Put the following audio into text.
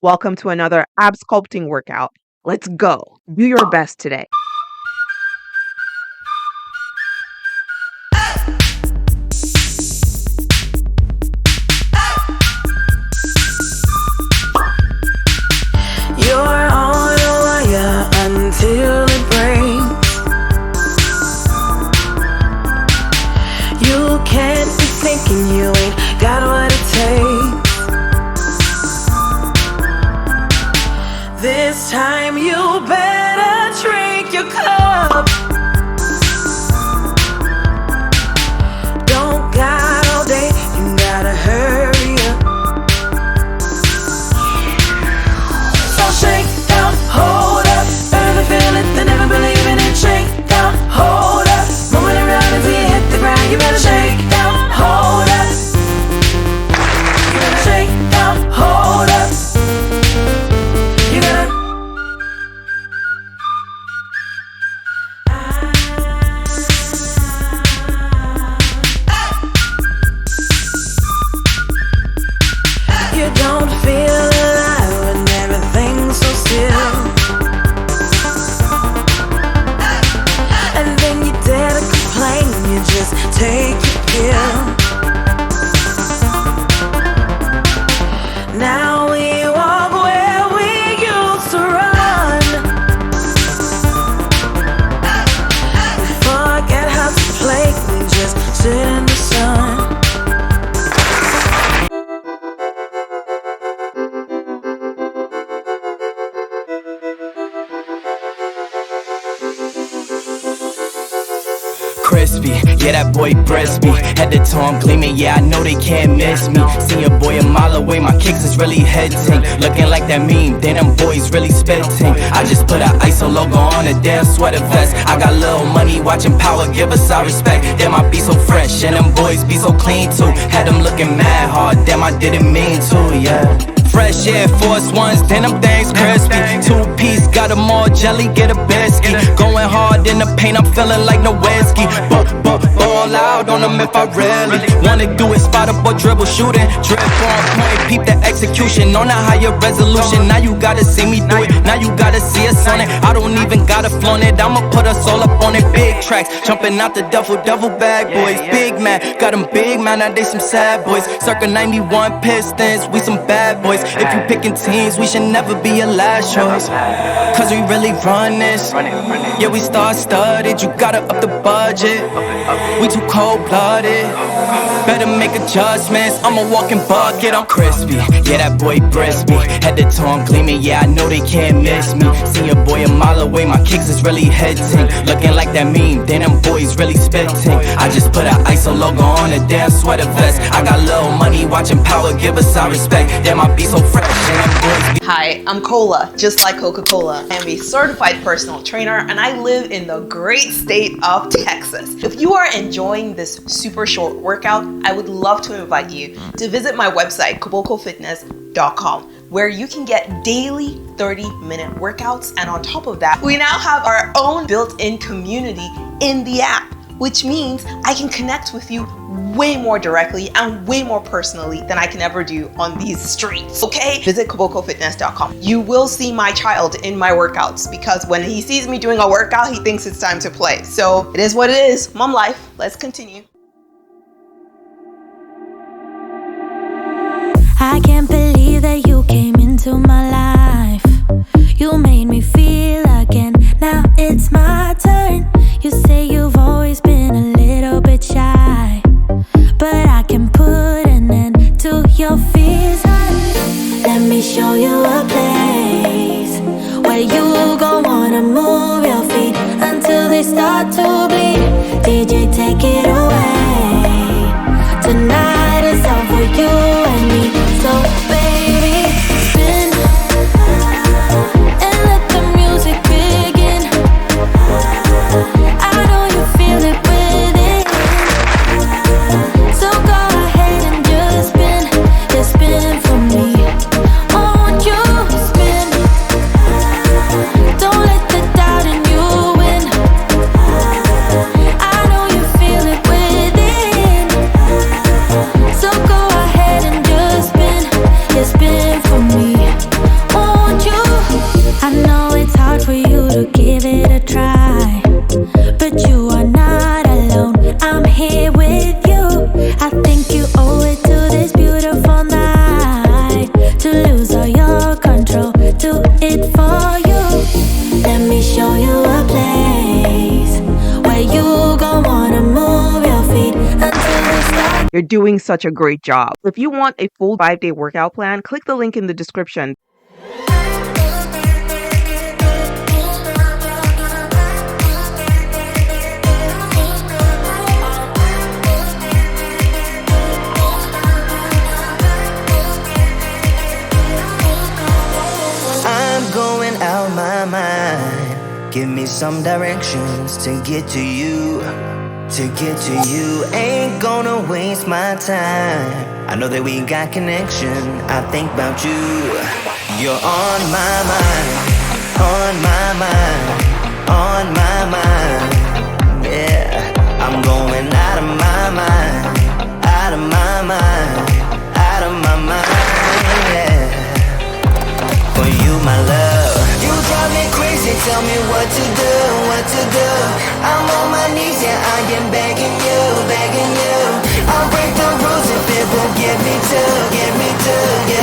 Welcome to another ab sculpting workout. Let's go. Do your best today. You're on a wire until it breaks. You can't be thinking you ain't got what it takes. This time you better drink your cup. Don't got all day, you gotta hurry up. So shake down, hold up, early feel it, then never believe in it. Shake down, hold up, moving around until you hit the ground. You better shake down, hold up. You better shake down, hold up. You gotta. You don't feel alive when everything's so still. And then you dare to complain, you just take your pill. Now we walk where we used to run. We forget how to play, we just sit in the sun. Crispy, yeah, that boy brisk me. Head to toe, I'm gleaming, yeah, I know they can't miss me. See your boy a mile away, my kicks is really hitting. Looking like that meme, then them boys really spitting. I just put a ISO logo on a damn sweater vest. I got little money, watching power, give us our respect. Damn, I be so fresh, and them boys be so clean too. Had them looking mad hard, damn, I didn't mean to, yeah. Fresh Air Force Ones, then them things crispy. 2-piece, got them all jelly, get a biscuit. Going hard in the paint, I'm feeling like no whiskey. Ball out on them if I really wanna do it. Spot up or dribble, shooting. Drip on point, peep the execution on a higher resolution. Now you gotta see me do it, now you gotta see us on it. I don't even gotta flaunt it, I'ma put us all up on it. Big tracks, jumping out the duffel bag boys. Big man, got them big man, now they some sad boys. Circa 91 Pistons, we some bad boys. If you picking teams, we should never be your last choice. Cause we really run this. Yeah, we star-studded, you gotta up the budget. We too cold-blooded. Better make adjustments, I'm a walking bucket, I'm crispy. Yeah, that boy brisk me. Head to toe, I'm gleaming, yeah, I know they can't miss me. See your boy a mile away, my kicks is really hitting. Looking like that meme, then them boys really spitting. I just put a ISO logo on a damn sweater vest. I got little money, watching power, give us our respect. Damn, I be so fresh, and them boys be. Hi, I'm Cola, just like Coca-Cola. I am a certified personal trainer and I live in the great state of Texas. If you are enjoying this super short workout, I would love to invite you to visit my website, KobokoFitness.com, where you can get daily 30-minute workouts. And on top of that, we now have our own built-in community in the app, which means I can connect with you way more directly and way more personally than I can ever do on these streets, okay? Visit KobokoFitness.com. You will see my child in my workouts because when he sees me doing a workout, he thinks it's time to play. So it is what it is. Mom life. Let's continue. I can't believe that you came into my life. You made me feel again. Now it's my turn. You say you've always been a little bit shy, but I can put an end to your fears. Let me show you a place where you gon' wanna move your feet until they start to bleed. DJ, take it away. Tonight is all for you and me. So baby, spin and let the music begin. I know you feel it within. So go ahead and just spin. Just spin for me. I want you to spin. Don't let the doubt in you win. I know you feel it within. So go ahead and just spin. You're doing such a great job. If you want a full 5-day workout plan, click the link in the description. I'm going out my mind. Give me some directions to get to you. To get to you, ain't gonna waste my time. I know that we got connection. I think about you. You're on my mind, on my mind, on my mind. Yeah, I'm going out of my mind, out of my mind, out of my mind. Yeah, for you, my love. You drive me crazy, tell me what to do, what to do. I'm on my knees, yeah, I am begging you, begging you. I'll break the rules if it will get me to, get me to, get